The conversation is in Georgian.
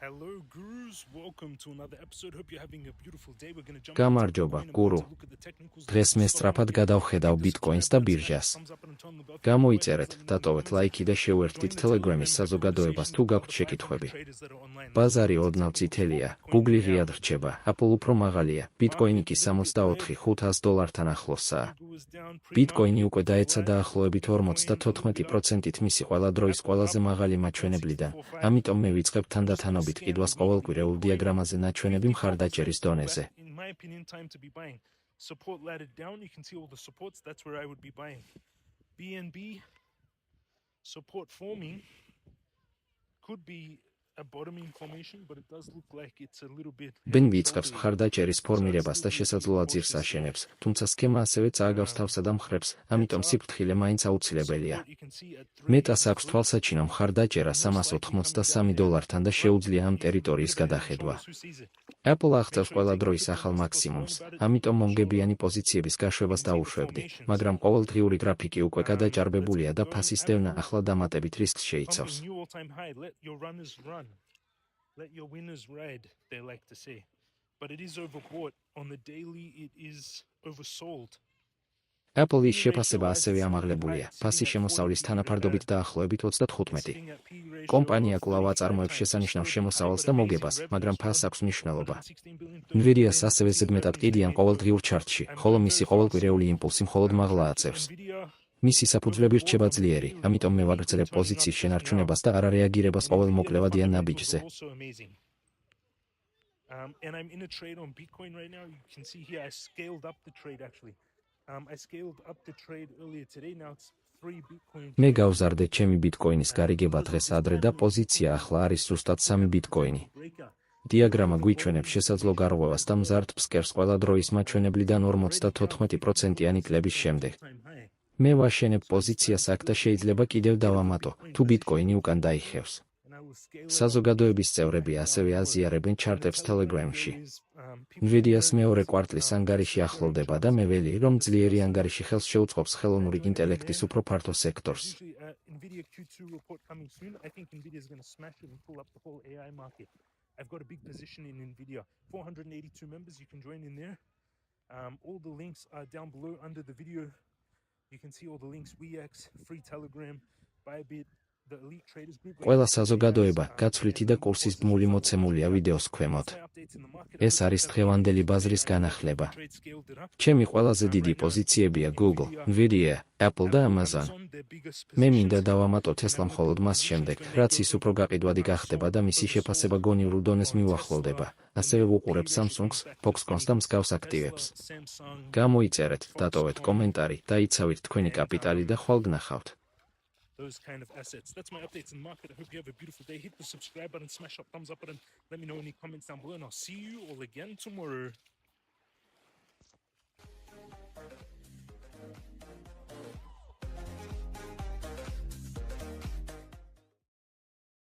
Hello gurus, welcome to another episode. Hope you're having a beautiful day. We're going to jump გამარჯობა, გურუ. დღეს მე სწრაფად გადავხედავ ბიტკოინს და ბირჟას. გამოიწერეთ, დატოვეთ ლაიქი და შევერთდით Telegram-ის საზოგადოებას თუ გაქვთ შეკითხვები. ბაზარი ოდნავ წითელია, Google ღიად რჩება, Apple უფრო მაღალია, ბიტკოინი კი $64,000-თან ახლოსაა. ბიტკოინი უკვე დაეცა დაახლოებით 54%-ით მისი ყველა დროის ყველაზე მაღალი მაჩვენებლიდან, ამიტომ მე ვიწყებ თანდათანობით ყიდვას ყოველკვირეულ დიაგრამაზე ნაჩვენები მხარდაჭერის დონეზე. Support ladder down, you can see all the supports, that's where I would be buying. BNB support forming could be a bottoming formation, but it does look like it's a little bit. BNB იწყებს მხარდაჭერის ფორმირებას და შესაძლოა ძირს აშენებს, თუმცა სქემა ასევე წააგავს თავსა და მხრებს, ამიტომ სიფრთხილე მაინც აუცილებელია. მეტას აქვს თვალსაჩინო მხარდაჭერა $383 და შეუძლია ამ ტერიტორიის გადახედვა. Apple აღწევს ყველა დროის ახალ მაქსიმუმს, ამიტომ მომგებიანი პოზიციების გაშვებას დაუშვებდი, მაგრამ ყოველდღიური გრაფიკი უკვე გადაჭარბებულია და ფასის დევნა ახლა დამატებით რისკს შეიცავს. Let your winners ride, they like to say. But it is overbought. On the daily, it is oversold. Apple-ის შეფასება ასევე ამაღლებულია, ფასი შემოსავლის თანაფარდობით დაახლოებით 35. კომპანია კვლავ აწარმოებს შესანიშნავ შემოსავალს და მოგებას, მაგრამ ფასს აქვს მნიშვნელობა. Nvidia-ს ასევე ზედმეტად კიდიან ყოველდღიურ ჩარტში, ხოლო მისი ყოველკვირეული იმპულსი მხოლოდ მაღლა აწევს. მისი საფუძვლები რჩება ძლიერი, ამიტომ მე ვაგრძელებ პოზიციის შენარჩუნებას და არარეაგირებას ყოველ მოკლევადიან ნაბიჯზე. And I'm in a trade on Bitcoin right now. You can see here I scaled up the trade actually. I scaled up the trade earlier today. Now it's 3 Bitcoin. მე გავზარდე ჩემი ბიტკოინის გარიგება დღეს ადრე და პოზიცია ახლა არის ზუსტად 3 ბიტკოინი. დიაგრამა გვიჩვენებს შესაძლო გარღვევას და მზარდ ფსკერს ყველა დროის მაჩვენებლიდან 54%-იანი კლების შემდეგ. მე ვაშენებ პოზიციას აქ და შეიძლება კიდევ დავამატო, თუ ბიტკოინი უკან დაიხევს. საზოგადოების წევრები ასევე აზიარებენ ჩარტებს Telegram-ში. Nvidia-ს მეორე კვარტლის ანგარიში ახლოვდება და მე ველი, რომ ძლიერი ანგარიში ხელს შეუწყობს ხელოვნური ინტელექტის უფრო ფართო სექტორს. I've got a big position in Nvidia. 482 members, you can join in there. All the links are down below under the video. You can see all the links, WeX, free Telegram, Bybit, the Elite Traders Group. ყველა საზოგადოება გაცვლითი და კურსის ბმული მოცემულია ვიდეოს ქვემოთ. ეს არის დღევანდელი ბაზრის განახლება. ჩემი ყველაზე დიდი პოზიციებია Google, Nvidia, Apple და Amazon. მე მინდა დავამატო Tesla მხოლოდ მას შემდეგ, რაც ის უფრო გაყიდვადი გახდება და მისი შეფასება გონივრულ დონეს მიუახლოვდება. ასევე ვუყურებ Samsung-ს, Foxconn-ს და მსგავს აქტივებს. გამოიწერეთ, დატოვეთ კომენტარი, დაიცავით თქვენი კაპიტალი და ხვალ გნახავთ. Those kind of assets. That's my updates in the market. I hope you have a beautiful day. Hit the subscribe button, smash up thumbs up button. Let me know any comments down below, and I'll see you all again tomorrow.